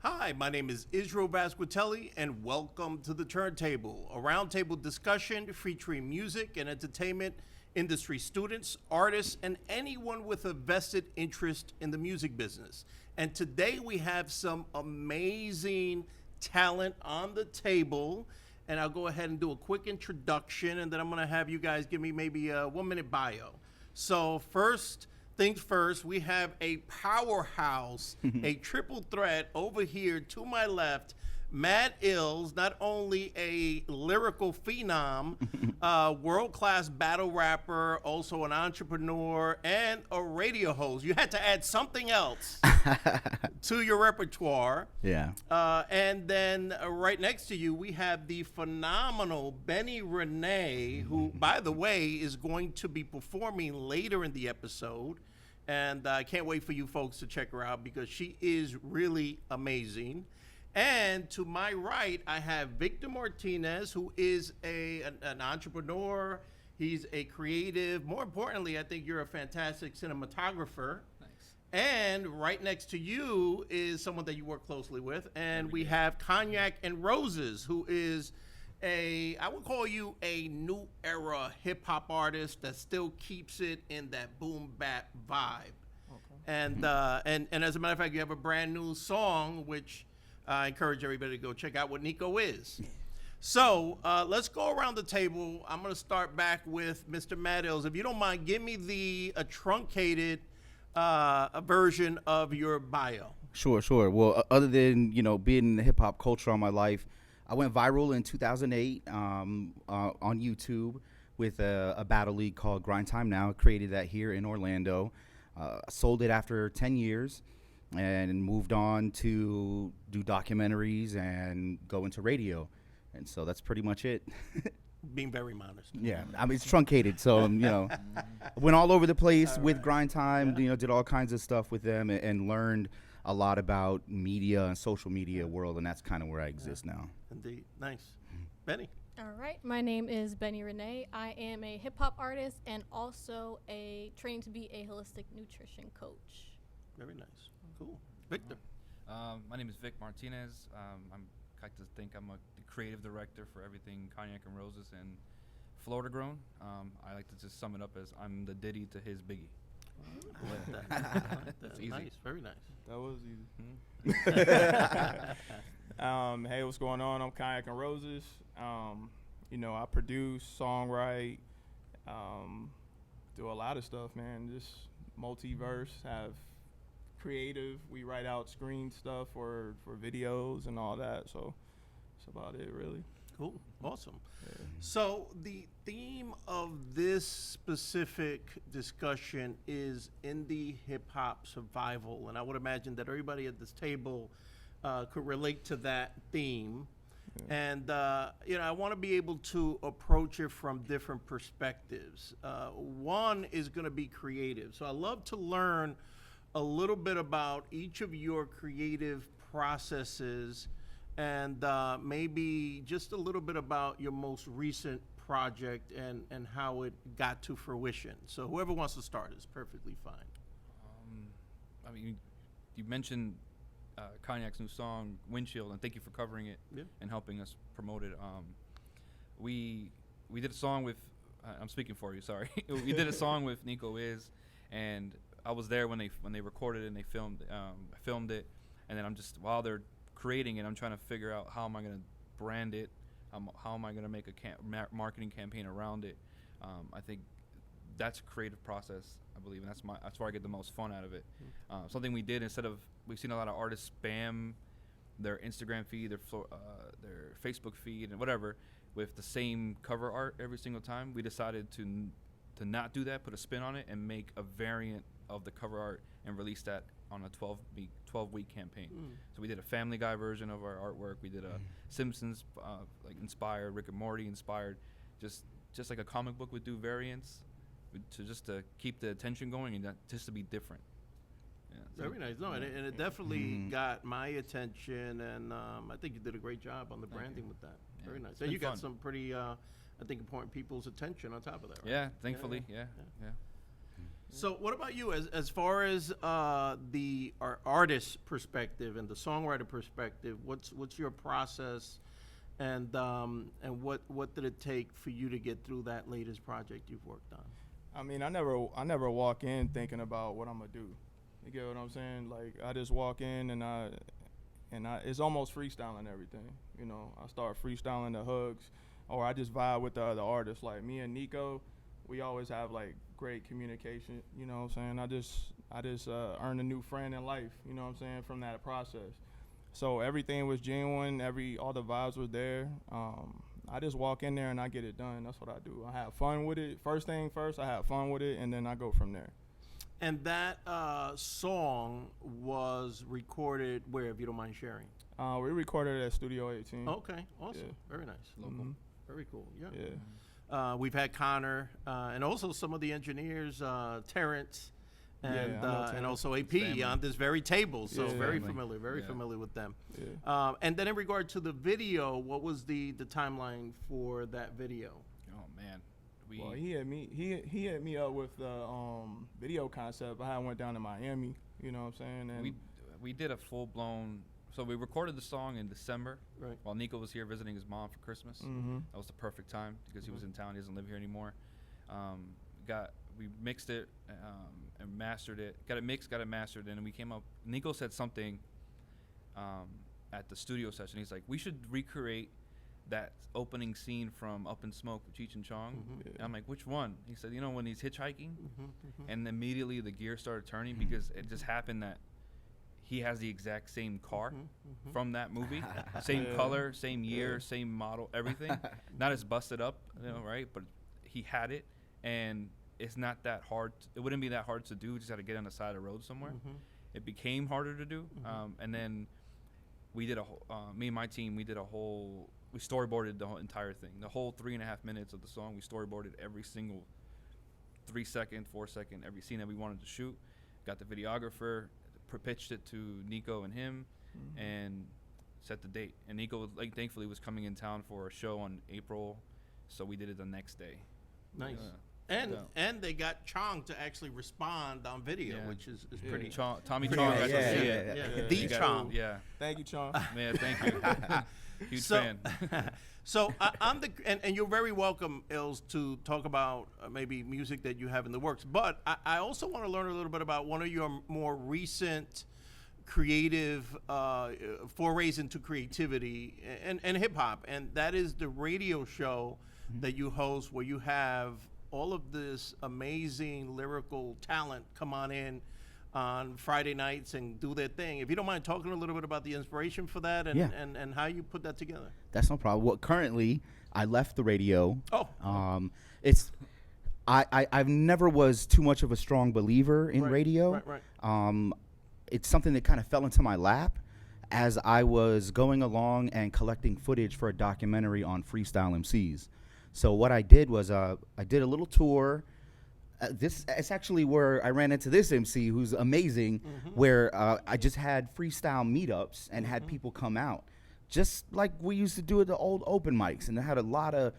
Hi, my name is Israel Vasquitelli, and welcome to the Turntable, a roundtable discussion featuring music and entertainment industry students, artists, and anyone with a vested interest in the music business. And today we have some amazing talent on the table, and I'll go ahead and do a quick introduction, and then I'm going to have you guys give me maybe a 1-minute bio. So first things first, we have a powerhouse, a triple threat over here to my left. Matt Ills, not only a lyrical phenom, world-class battle rapper, also an entrepreneur, and a radio host. You had to add something else to your repertoire. Yeah. And then right next to you, we have the phenomenal Benny Renee, who, by the way, is going to be performing later in the episode. And I can't wait for you folks to check her out because she is really amazing. And to my right, I have Victor Martinez, who is an entrepreneur. He's a creative. More importantly, I think you're a fantastic cinematographer. Nice. And right next to you is someone that you work closely with. And we have Cognac and Roses, who is I would call you a new era hip hop artist that still keeps it in that boom bap vibe. Okay. And as a matter of fact, you have a brand new song, which I encourage everybody to go check out what Nico is. So let's go around the table. I'm going to start back with Mr. Matt Ills. If you don't mind, give me the truncated version of your bio. Sure. Well, other than, being in the hip hop culture all my life, I went viral in 2008 on YouTube with a battle league called Grind Time Now. I created that here in Orlando. Sold it after 10 years. And moved on to do documentaries and go into radio. And so that's pretty much it. Being very modest. Yeah, I mean, it's truncated. So, went all over the place with Grind Time, did all kinds of stuff with them and learned a lot about media and social media world. And that's kind of where I exist now. Indeed. Nice. Benny. All right. My name is Benny Renee. I am a hip hop artist and also trained to be a holistic nutrition coach. Very nice. Cool. Victor. My name is Vic Martinez. I like to think I'm the creative director for everything Cognac and Roses and Florida Grown. I like to just sum it up as I'm the Diddy to his Biggie. I like that. That's easy. Nice. Very nice. That was easy. Hey, what's going on? I'm Cognac and Roses. I produce, songwrite, do a lot of stuff, man. Just multiverse, have creative. We write out screen stuff for videos and all that. So that's about it, really. Cool. Awesome. Yeah. So the theme of this specific discussion is indie hip-hop survival. And I would imagine that everybody at this table could relate to that theme. Yeah. And, I want to be able to approach it from different perspectives. One is going to be creative. So I love to learn a little bit about each of your creative processes and maybe just a little bit about your most recent project and how it got to fruition. So whoever wants to start is perfectly fine. You mentioned Cognac's new song, Windshield, and thank you for covering it and helping us promote it. We did a song with, I'm speaking for you, sorry. We did a song with Nico Is, and I was there when they recorded it and they filmed it, and then I'm just, while they're creating it, I'm trying to figure out how am I going to brand it, how am I going to make a marketing campaign around it. I think that's a creative process, I believe, and that's where I get the most fun out of it. Something we did we've seen a lot of artists spam their Instagram feed, their Facebook feed, and whatever with the same cover art every single time. We decided to not do that, put a spin on it, and make a variant of the cover art and release that on a 12-week campaign. So we did a Family Guy version of our artwork. We did a Simpsons inspired, Rick and Morty inspired, just like a comic book would do variants, to keep the attention going and just to be different. Yeah, very nice. No, and it definitely got my attention, and I think you did a great job on the branding with that. Yeah, very nice. And you got some pretty, I think, important people's attention on top of that, right? Yeah, thankfully, yeah. So what about you, as far as the artist perspective and the songwriter perspective? What's your process, and what did it take for you to get through that latest project you've worked on? I mean, I never walk in thinking about what I'm gonna do. You get what I'm saying? Like, I just walk in and I it's almost freestyling everything. You know, I start freestyling the hooks, or I just vibe with the other artists. Like me and Nico, we always have like great communication. You know what I'm saying? I just earned a new friend in life. You know what I'm saying, from that process. So everything was genuine. All the vibes were there. I just walk in there and I get it done. That's what I do. I have fun with it. First thing first, I have fun with it, and then I go from there. And that song was recorded where, if you don't mind sharing? We recorded it at Studio 18. Okay, awesome. Yeah. Very nice. Mhm. Very cool. Yeah. Yeah. We've had Connor and also some of the engineers, Terrence, Yeah, I know and Terrence. also AP Family. on this very table. So Yeah. very Family. very Yeah. familiar with them. Yeah. And then in regard to the video, what was the timeline for that video? Oh man, Well, he hit me up with the video concept. I went down to Miami. You know what I'm saying? And we did a full blown. So we recorded the song in December, Right. while Nico was here visiting his mom for Christmas. Mhm. That was the perfect time because he was in town. He doesn't live here anymore. We mixed it and mastered it. Got it mixed, got it mastered, and we came up. Nico said something at the studio session. He's like, "We should recreate that opening scene from Up in Smoke with Cheech and Chong." Mhm. And I'm like, "Which one?" He said, "You know, when he's hitchhiking." Mm-hmm. And immediately the gear started turning because it just happened that he has the exact same car from that movie, same Yeah. color, same year, Yeah. same model, everything. Not as busted up, right? But he had it, and it's not that hard. It wouldn't be that hard to do. We just had to get on the side of the road somewhere. It became harder to do, and then we did me and my team, we storyboarded the whole entire thing. The whole 3.5 minutes of the song, we storyboarded every single 3 second, 4 second, every scene that we wanted to shoot. Got the videographer, pitched it to Nico and him, and set the date. And Nico, like, thankfully was coming in town for a show on April, so we did it the next day. Nice. Yeah. And they got Chong to actually respond on video, Yeah. which is Yeah. pretty. Tommy pretty Chong nice. got to Yeah, see yeah, it. yeah. The He got- Chong. Yeah. Thank you, Chong. Man, thank you. Huge fan. So I'm and you're very welcome, Ills, to talk about maybe music that you have in the works. But I also want to learn a little bit about one of your more recent creative forays into creativity and hip hop, and that is the radio show that you host, where you have all of this amazing lyrical talent come on Friday nights and do their thing. If you don't mind talking a little bit about the inspiration for that and Yeah. and how you put that together. That's no problem. Well, currently, I left the radio. Oh. It's I've never was too much of a strong believer in Right, radio. right. It's something that kind of fell into my lap as I was going along and collecting footage for a documentary on freestyle MCs. So what I did was I did a little tour. It's actually where I ran into this MC who's amazing, where I just had freestyle meetups and had people come out, just like we used to do at the old open mics. And I had a lot of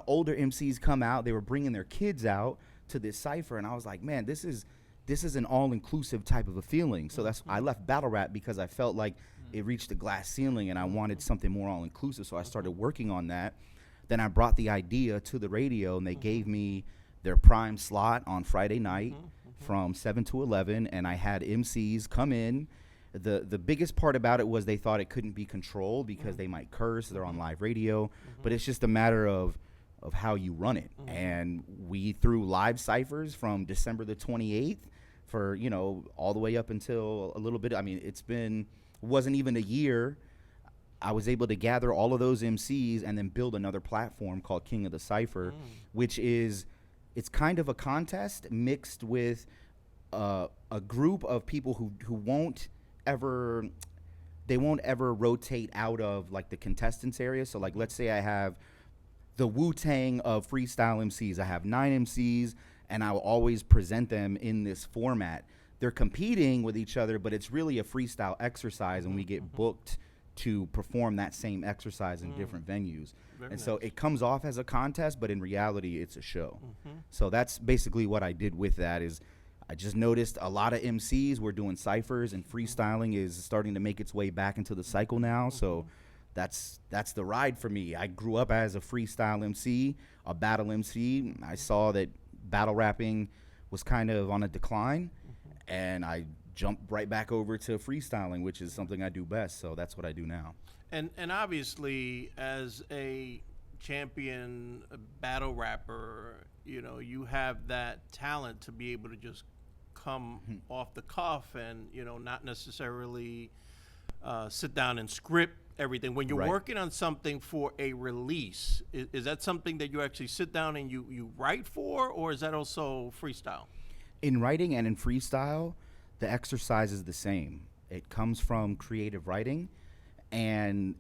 older MCs come out. They were bringing their kids out to this cipher, and I was like, man, this is an all-inclusive type of a feeling. So I left battle rap because I felt like it reached a glass ceiling, and I wanted something more all-inclusive. So I started working on that. Then I brought the idea to the radio, and they gave me their prime slot on Friday night from 7 to 11, and I had MCs come in. The biggest part about it was they thought it couldn't be controlled because they might curse. They're on live radio, but it's just a matter of how you run it. And we threw live ciphers from December the 28th for, all the way up until a little bit. I mean, wasn't even a year. I was able to gather all of those MCs and then build another platform called King of the Cypher, which it's kind of a contest mixed with a group of people who won't ever rotate out of like the contestants area. So like, let's say I have the Wu-Tang of freestyle MCs. I have 9 MCs, and I will always present them in this format. They're competing with each other, but it's really a freestyle exercise, and we get booked to perform that same exercise in different venues. Very So nice. it comes off as a contest, but in reality, it's a show. So that's basically what I did with that is I just noticed a lot of MCs were doing ciphers, and freestyling is starting to make its way back into the cycle now. So that's the ride for me. I grew up as a freestyle MC, a battle MC. I saw that battle rapping was kind of on a decline, and I jumped right back over to freestyling, which is something I do best. So that's what I do now. And obviously, as a champion battle rapper, you know, you have that talent to be able to just come off the cuff and, you know, not necessarily sit down and script everything. When you're Right. working on something for a release, is that something that you actually sit down and you write for, or is that also freestyle? In writing and in freestyle, the exercise is the same. It comes from creative writing and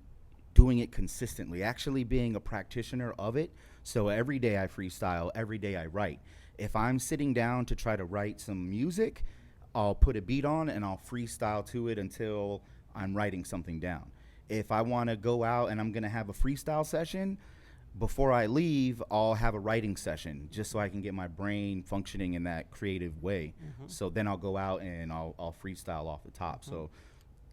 doing it consistently, actually being a practitioner of it. So every day I freestyle, every day I write. If I'm sitting down to try to write some music, I'll put a beat on and I'll freestyle to it until I'm writing something down. If I want to go out and I'm going to have a freestyle session, before I leave, I'll have a writing session just so I can get my brain functioning in that creative way. So then I'll go out and I'll freestyle off the top. So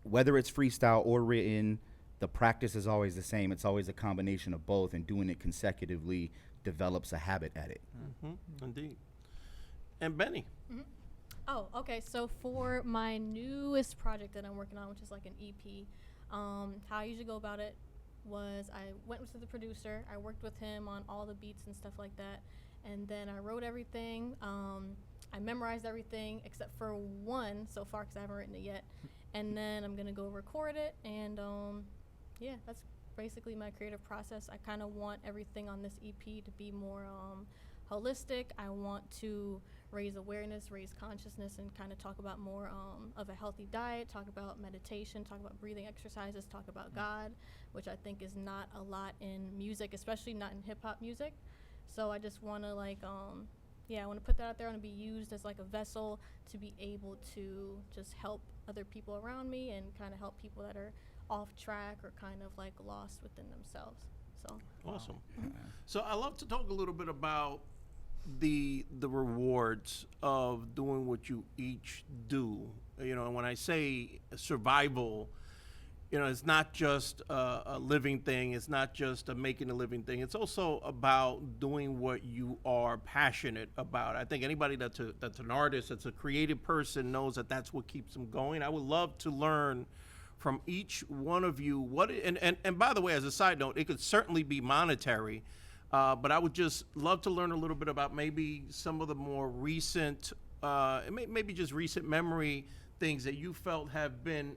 whether it's freestyle or written, the practice is always the same. It's always a combination of both, and doing it consecutively develops a habit at it. Indeed. And Benny. Oh, okay. So for my newest project that I'm working on, which is like an EP, how I usually go about it was I went to the producer. I worked with him on all the beats and stuff like that, and then I wrote everything. I memorized everything except for one so far because I haven't written it yet. And then I'm gonna go record it, and yeah, that's basically my creative process. I kind of want everything on this EP to be more holistic. I want to raise awareness, raise consciousness, and kind of talk about more of a healthy diet, talk about meditation, talk about breathing exercises, talk about God, which I think is not a lot in music, especially not in hip-hop music. So I just want to like, I want to put that out there. I want to be used as like a vessel to be able to just help other people around me and kind of help people that are off track or kind of like lost within themselves. So Awesome. So I love to talk a little bit about the rewards of doing what you each do. You know, and when I say survival, you know, it's not just a living thing. It's not just a making a living thing. It's also about doing what you are passionate about. I think anybody that's an artist, that's a creative person, knows that that's what keeps them going. I would love to learn from each one of you and by the way, as a side note, it could certainly be monetary, but I would just love to learn a little bit about maybe some of the more recent, maybe just recent memory things that you felt have been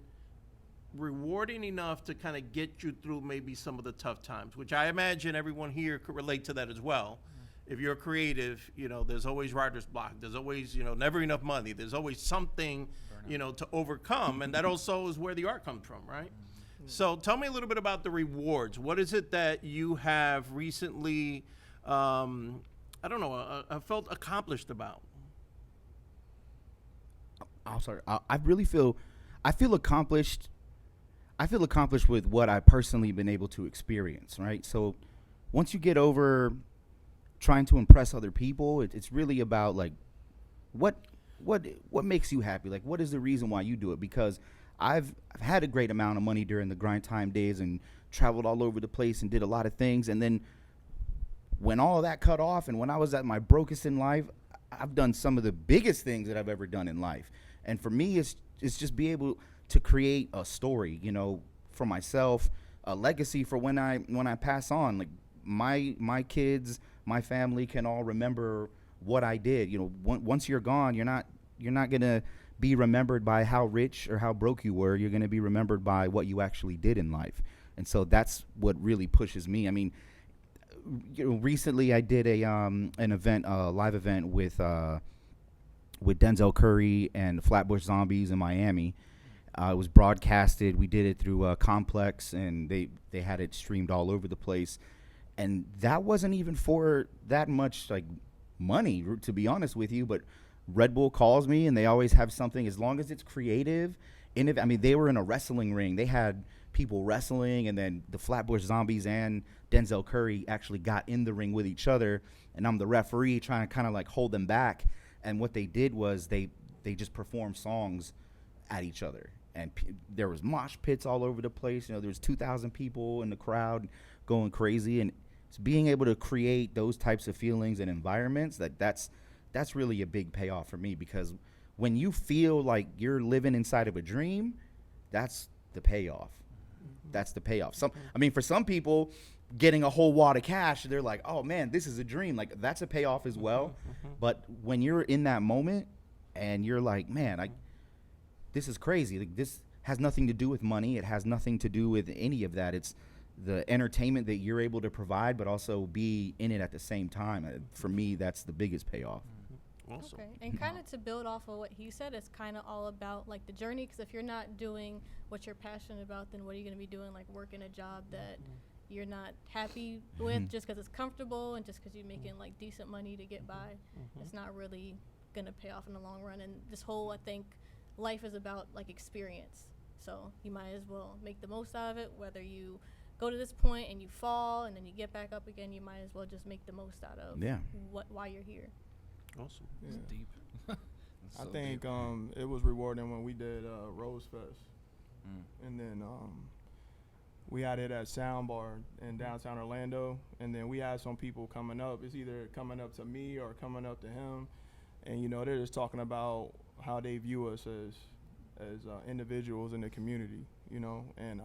rewarding enough to kind of get you through maybe some of the tough times, which I imagine everyone here could relate to that as well. If you're creative, you know, there's always writer's block. There's always, you know, never enough money. There's always something, you know, to overcome. And that also is where the art comes from, right? So tell me a little bit about the rewards. What is it that you have recently, I felt accomplished about? I'm sorry. I feel accomplished. I feel accomplished with what I've personally been able to experience, right? So once you get over trying to impress other people, it's really about like what makes you happy? Like, what is the reason why you do it? Because I've had a great amount of money during the grind time days and traveled all over the place and did a lot of things. And then when all of that cut off and when I was at my brokest in life, I've done some of the biggest things that I've ever done in life. And for me, it's just be able to create a story, you know, for myself, a legacy for when I pass on. Like my kids, my family can all remember what I did. You know, once you're gone, you're not gonna be remembered by how rich or how broke you were. You're gonna be remembered by what you actually did in life. And so that's what really pushes me. I mean, you know, recently I did an event, a live event with Denzel Curry and Flatbush Zombies in Miami. It was broadcasted. We did it through Complex, and they had it streamed all over the place. And that wasn't even for that much like money, to be honest with you. But Red Bull calls me, and they always have something, as long as it's creative. I mean, they were in a wrestling ring. They had people wrestling, and then the Flatbush Zombies and Denzel Curry actually got in the ring with each other, and I'm the referee trying to kind of like hold them back. and what they did was they just performed songs at each other, and there was mosh pits all over the place. You know, there was 2,000 people in the crowd going crazy, and it's being able to create those types of feelings and environments that's really a big payoff for me, because when you feel like you're living inside of a dream, that's the payoff. That's the payoff. I mean, for some people, getting a whole wad of cash, they're like, oh man, this is a dream. Like, that's a payoff as well. But when you're in that moment and you're like, man, this is crazy. Like, this has nothing to do with money. It has nothing to do with any of that. It's the entertainment that you're able to provide, but also be in it at the same time. For me, that's the biggest payoff. Awesome. Okay, and kind of to build off of what he said, it's kind of all about like the journey. Because if you're not doing what you're passionate about, then what are you going to be doing? Like working a job that you're not happy with just because it's comfortable and just because you're making like decent money to get by. It's not really going to pay off in the long run. And this whole, I think, life is about like experience. So you might as well make the most out of it. Whether you go to this point and you fall and then you get back up again, you might as well just make the most out of why you're here. Awesome. It's deep. It's I so think deep. it was rewarding when we did Rose Fest, and then we had it at Sound Bar in downtown Orlando, and then we had some people coming up. It's either coming up to me or coming up to him, and you know, they're just talking about how they view us as individuals in the community, you know, and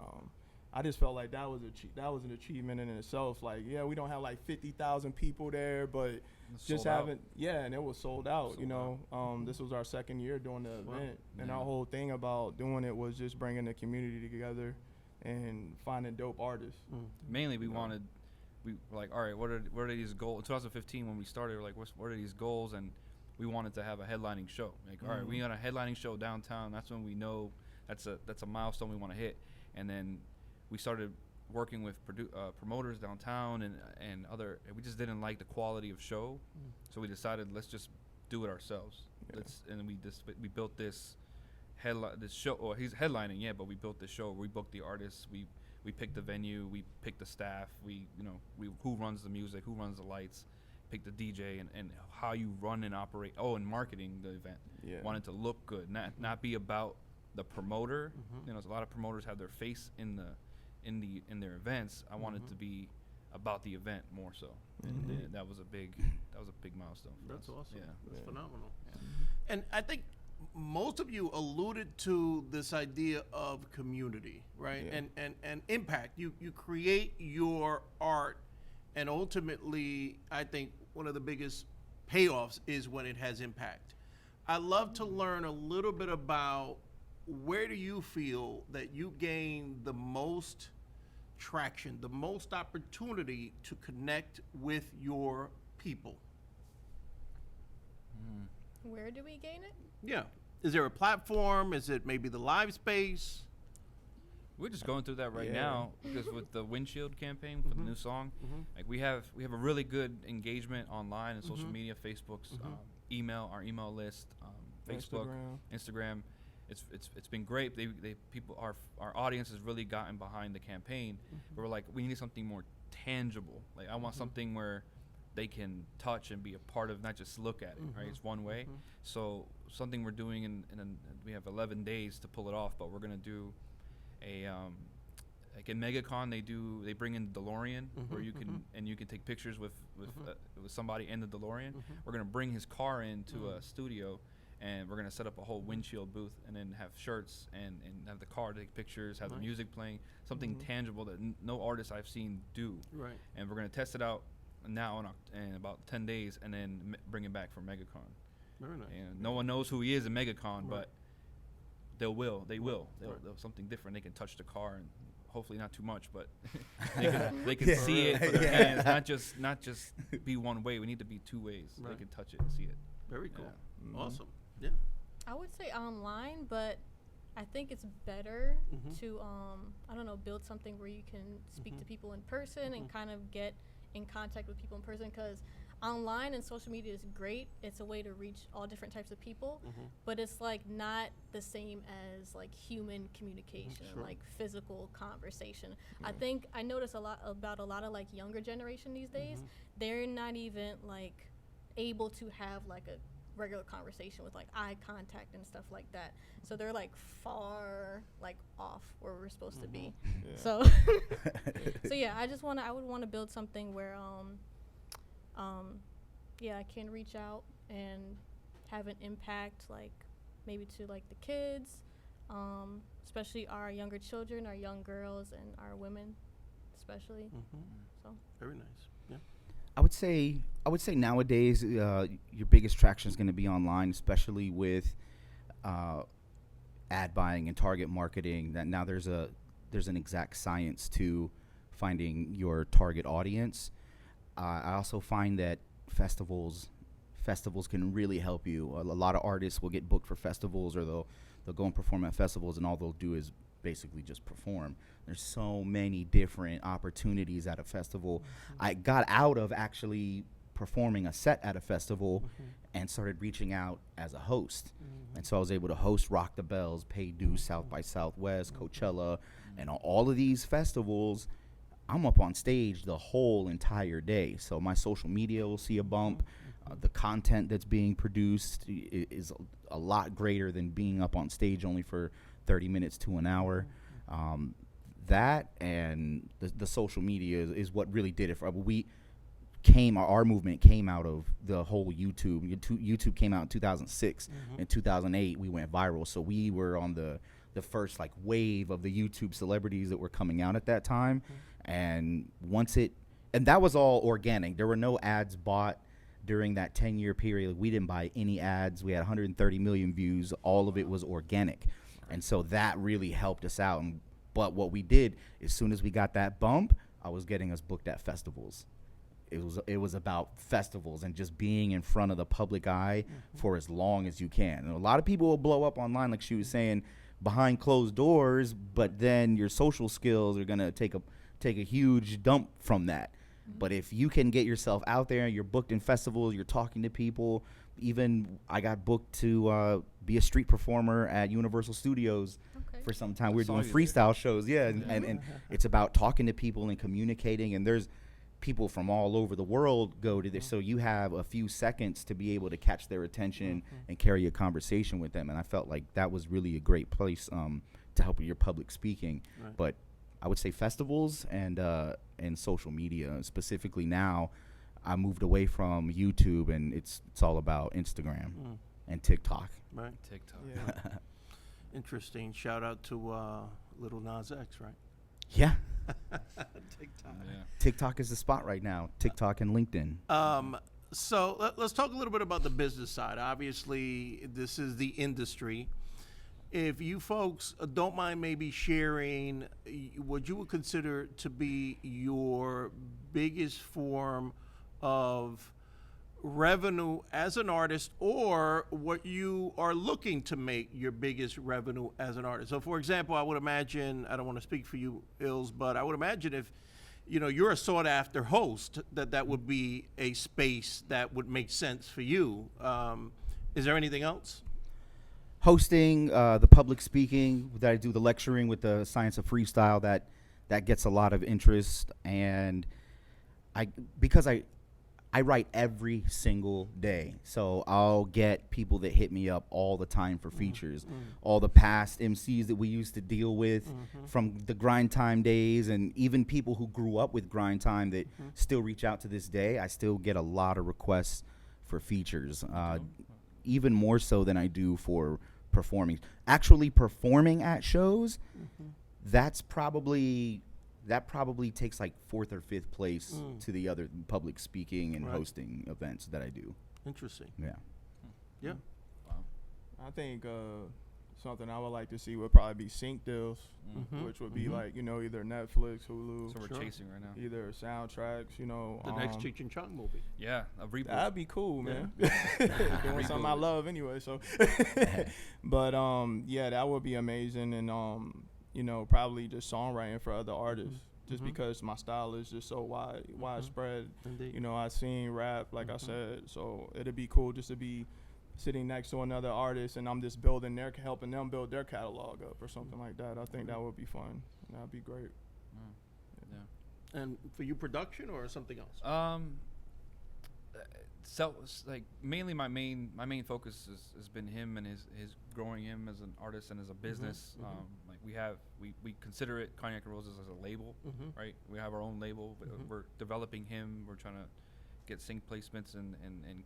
I just felt like that was an achievement in itself. Like, yeah, we don't have like 50,000 people there, but just having, and it was sold out, you know. This was our second year doing the event, and our whole thing about doing it was just bringing the community together and finding dope artists. Mainly, we were like, all right, what are these goals? In 2015, when we started, we were like, what are these goals? And we wanted to have a headlining show. Like, all right, we got a headlining show downtown. That's when we know that's a milestone we want to hit. And then we started working with promoters downtown and other. And we just didn't like the quality of show, so we decided let's just do it ourselves. And we built this show. Or he's headlining, but we built this show. We booked the artists. We picked the venue. We picked the staff. We who runs the music, who runs the lights, pick the DJ, and how you run and operate. Oh, and marketing the event. Wanted to look good, not be about the promoter. You know, a lot of promoters have their face in their events. I wanted to be about the event more so, and that was a big milestone for us. That's awesome. Yeah, That's phenomenal. And I think most of you alluded to this idea of community, right? And impact. You create your art, and ultimately, I think one of the biggest payoffs is when it has impact. I'd love to learn a little bit about where do you feel that you gain the most traction, the most opportunity to connect with your people? Where do we gain it? Yeah. Is there a platform? Is it maybe the live space? We're just going through that right now because with the windshield campaign for the new song, like we have a really good engagement online and social media, Facebook's our email list, Facebook, Instagram. It's been great. Our audience has really gotten behind the campaign. But we're like, we need something more tangible. Like, I want something where they can touch and be a part of, not just look at it. Right? It's one way. So something we're doing, and we have 11 days to pull it off. But we're gonna do like in MegaCon, they bring in the DeLorean where you can take pictures with somebody in the DeLorean. We're gonna bring his car into a studio. And we're going to set up a whole windshield booth and then have shirts and have the car take pictures, have the music playing, something tangible that no artist I've seen do. Right. And we're going to test it out now in about 10 days and then bring it back for MegaCon. Very nice. And no one knows who he is in MegaCon, but they will. They'll something different. They can touch the car and hopefully not too much, but they can see it for their hands, not just be one way. We need to be two ways. They can touch it and see it. Very cool. Awesome. Yeah. I would say online, but I think it's better to build something where you can speak to people in person and kind of get in contact with people in person, because online and social media is great. It's a way to reach all different types of people, but it's like not the same as like human communication, like physical conversation. I think I notice a lot of like younger generation these days. They're not even like able to have like a regular conversation with like eye contact and stuff like that. So they're like far like off where we're supposed to be. Yeah. So so yeah, I would want to build something where yeah, I can reach out and have an impact, like maybe to like the kids, especially our younger children, our young girls, and our women, especially. So Very nice. Yeah. I would say nowadays your biggest traction is going to be online, especially with ad buying and target marketing. That now there's an exact science to finding your target audience. I also find that festivals can really help you. A lot of artists will get booked for festivals, or they'll go and perform at festivals, and all they'll do is basically just perform. There's so many different opportunities at a festival. I got out of actually performing a set at a festival and started reaching out as a host. And so I was able to host Rock the Bells, Pay Dues, South by Southwest, Coachella, and all of these festivals. I'm up on stage the whole entire day. So my social media will see a bump. The content that's being produced is a lot greater than being up on stage only for 30 minutes to an hour. That and the social media is what really did it for our movement came out of the whole YouTube. YouTube came out in 2006. In 2008 we went viral, so we were on the first like wave of the YouTube celebrities that were coming out at that time. And that was all organic. There were no ads bought during that 10-year period. We didn't buy any ads. We had 130 million views. All of it was organic. And so that really helped us out. But what we did, as soon as we got that bump, I was getting us booked at festivals. It was about festivals and just being in front of the public eye for as long as you can. And a lot of people will blow up online, like she was saying, behind closed doors, but then your social skills are gonna take a huge dump from that. But if you can get yourself out there, you're booked in festivals, you're talking to people. Even I got booked to be a street performer at Universal Studios for some time. We were doing freestyle shows, and it's about talking to people and communicating. And there's people from all over the world go to this, so you have a few seconds to be able to catch their attention and carry a conversation with them. And I felt like that was really a great place to help with your public speaking. Right. But I would say festivals and social media. Specifically now, I moved away from YouTube, and it's all about Instagram and TikTok. Right. TikTok. Yeah. Interesting. Shout out to Little Nas X, right? Yeah. TikTok. Yeah. TikTok is the spot right now. TikTok and LinkedIn. So let's talk a little bit about the business side. Obviously, this is the industry. If you folks don't mind maybe sharing what you would consider to be your biggest form of revenue as an artist, or what you are looking to make your biggest revenue as an artist. So for example, I would imagine, I don't want to speak for you, Ills, but I would imagine if you're a sought after host, that would be a space that would make sense for you. Is there anything else? Hosting, the public speaking that I do, the lecturing with the Science of Freestyle, that gets a lot of interest. And because I write every single day, so I'll get people that hit me up all the time for features. All the past MCs that we used to deal with from the Grind Time days, and even people who grew up with Grind Time that still reach out to this day. I still get a lot of requests for features, even more so than I do for performing. Actually performing at shows, that probably takes like 4th or 5th place to the other public speaking and hosting events that I do. Interesting. Yeah. Yeah. Wow. I think something I would like to see would probably be sync deals, which would be like, either Netflix, Hulu. So we're chasing right now. Either soundtracks, The next Cheech and Chong movie. Yeah, a reboot. That'd be cool, man. Doing something I love anyway, so. But, that would be amazing. And, probably just songwriting for other artists. Just because my style is just so widespread. Indeed. I've seen rap, like I said, so it'd be cool just to be sitting next to another artist, and I'm just helping them build their catalog up or something like that. I think that would be fun. That'd be great. Yeah. And for you, production or something else? like mainly my main focus has been him and his growing him as an artist and as a business. Like we consider it Cognac and Roses as a label, right? We have our own label, but we're developing him. We're trying to get sync placements and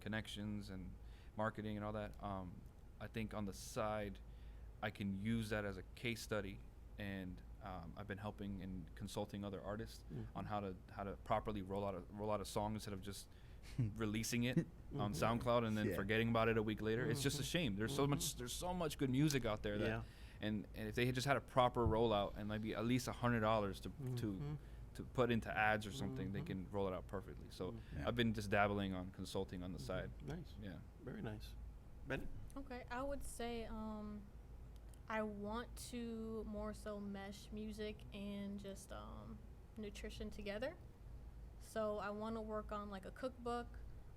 connections and marketing and all that. I think on the side, I can use that as a case study, and I've been helping and consulting other artists on how to properly roll out a song instead of just releasing it on SoundCloud and then forgetting about it a week later. It's just a shame. There's so much good music out there that, and if they had just had a proper rollout and maybe at least $100 to put into ads or something, they can roll it out perfectly. So I've been just dabbling on consulting on the side. Nice. Yeah. Very nice. Benny? Okay, I would say I want to more so mesh music and just nutrition together. So I want to work on like a cookbook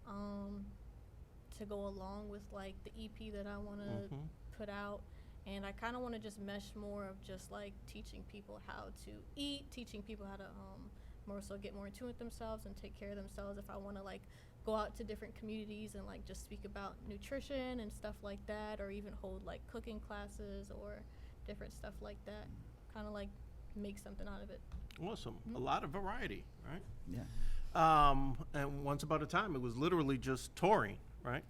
to go along with like the EP that I want to put out. And I kind of want to just mesh more of just like teaching people how to eat, teaching people how to more so get more in tune with themselves and take care of themselves. If I want to like go out to different communities and like just speak about nutrition and stuff like that, or even hold like cooking classes or different stuff like that, kind of like make something out of it. Awesome. A lot of variety, right? Yeah. And once upon a time, it was literally just touring, right?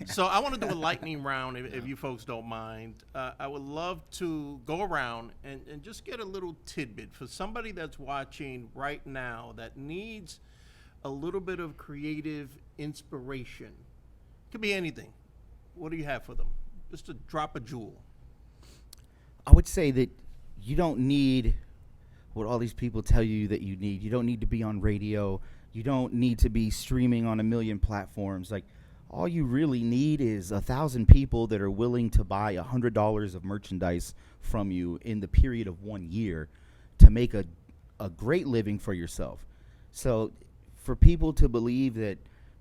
So I want to do a lightning round, if you folks don't mind. I would love to go around and just get a little tidbit for somebody that's watching right now that needs a little bit of creative inspiration. Could be anything. What do you have for them? Just to drop a jewel. I would say that you don't need what all these people tell you that you need. You don't need to be on radio. You don't need to be streaming on a million platforms. Like, all you really need is 1,000 people that are willing to buy $100 of merchandise from you in the period of 1 year to make a great living for yourself. So for people to believe that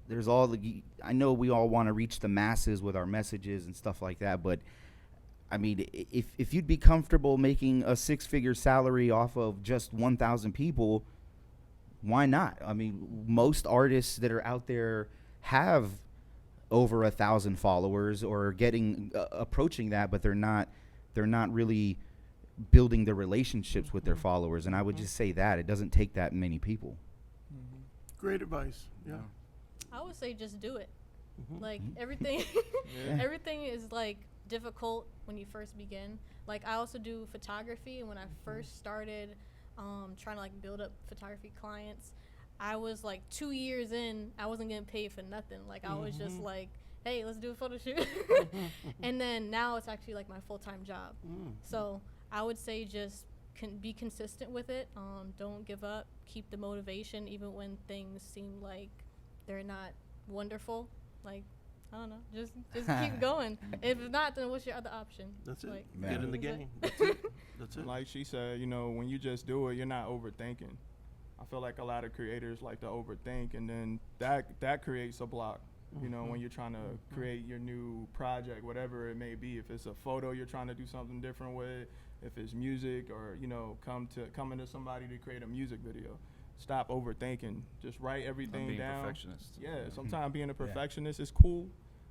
there's all the, I know we all want to reach the masses with our messages and stuff like that, but I mean, if you'd be comfortable making a 6-figure salary off of just 1,000 people, why not? I mean, most artists that are out there have over 1,000 followers or getting approaching that, but they're not really building the relationships with their followers. And I would just say that it doesn't take that many people. Great advice. Yeah. I would say just do it. Like everything, everything is like difficult when you first begin. Like I also do photography, and when I first started trying to like build up photography clients, I was like 2 years in, I wasn't getting paid for nothing. Like I was just like, hey, let's do a photo shoot. And then now it's actually like my full-time job. So I would say just be consistent with it. Don't give up. Keep the motivation even when things seem like they're not wonderful. Like, I don't know, just keep going. If not, then what's your other option? That's it. Like, Get in the game. That's it. That's it. Like she said, you know, when you just do it, you're not overthinking. I feel like a lot of creators like to overthink, and then that creates a block. You know, when you're trying to create your new project, whatever it may be. If it's a photo you're trying to do something different with, if it's music, or you know, coming to somebody to create a music video. Stop overthinking. Just write everything being down. A perfectionist. Yeah, sometimes being a perfectionist is cool.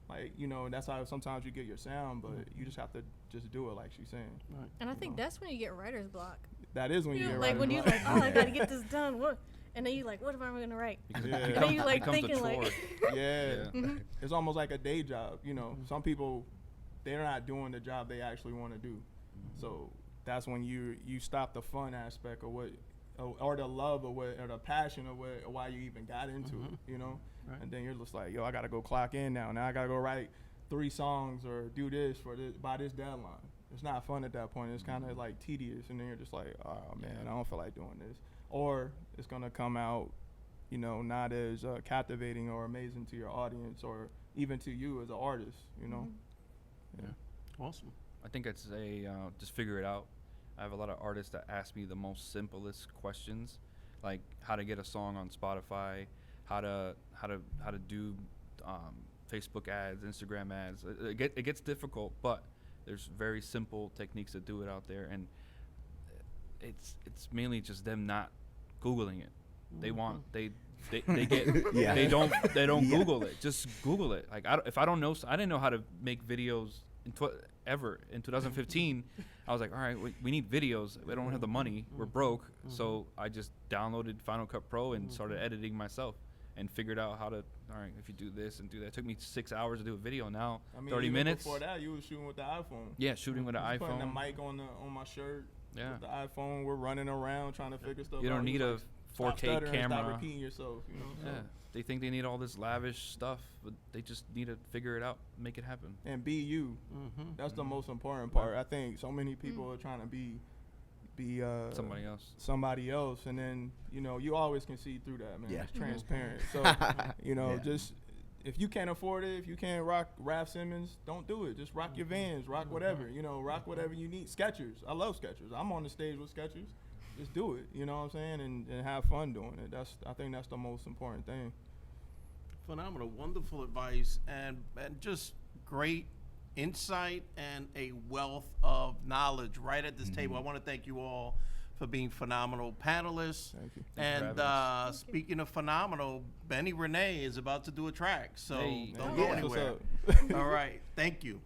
Like, you know, that's how sometimes you get your sound, but you just have to just do it, like she's saying. Right. and I think that's when you get writer's block. That is when you get like writer's when you block. like, oh, I gotta get this done. What? And then you like, what am I gonna write? Because Yeah. it And then you, like, becomes a thinking, like- chore. Yeah. Yeah. It's almost like a day job, you know. Some people, they're not doing the job they actually want to do. So that's when you stop the fun aspect of what, or the love of what, or the passion of what, or why you even got into it, you know. Right. And then you're just like, yo, I gotta go clock in now. Now I gotta go write 3 songs or do this by this deadline. It's not fun at that point. It's kind of like tedious, and then you're just like, oh man, I don't feel like doing this. Or it's gonna come out, you know, not as captivating or amazing to your audience, or even to you as an artist, you know. Yeah. Awesome. I think I'd say just figure it out. I have a lot of artists that ask me the most simplest questions, like how to get a song on Spotify, how to do Facebook ads, Instagram ads. It gets difficult, but there's very simple techniques to do it out there, and it's mainly just them not Googling it. They They get Yeah. they don't Yeah. Google it. Just Google it. Like if I don't know, I didn't know how to make videos ever in 2015. I was like, all right, we need videos. We don't have the money. We're broke. So I just downloaded Final Cut Pro and started editing myself and figured out how to. All right, if you do this and do that, it took me 6 hours to do a video. Now 30 even minutes. Before that, you was shooting with the iPhone. Yeah, shooting with an Just putting the iPhone. mic on my shirt. Yeah. With the iPhone, we're running around trying to figure stuff out. You don't need a Like, stop 4K stuttering, camera. Stop repeating yourself. You know. Yeah, they think they need all this lavish stuff, but they just need to figure it out, make it happen. And be you. That's the most important part. I think so many people are trying to be Somebody else. and then you always can see through that, man. Yeah. It's transparent. So Yeah. just if you can't afford it, if you can't rock Raf Simons, don't do it. Just rock your Vans, rock whatever. Rock whatever you need. Skechers. I love Skechers. I'm on the stage with Skechers. Just do it. You know what I'm saying? And have fun doing it. I think that's the most important thing. Phenomenal, wonderful advice, and just great insight and a wealth of knowledge right at this table. I want to thank you all for being phenomenal panelists. Thank you. Thank you for And having speaking of phenomenal, Benny Renee is about to do a track, so Hey. don't Yeah. go What's anywhere. up? All right, thank you.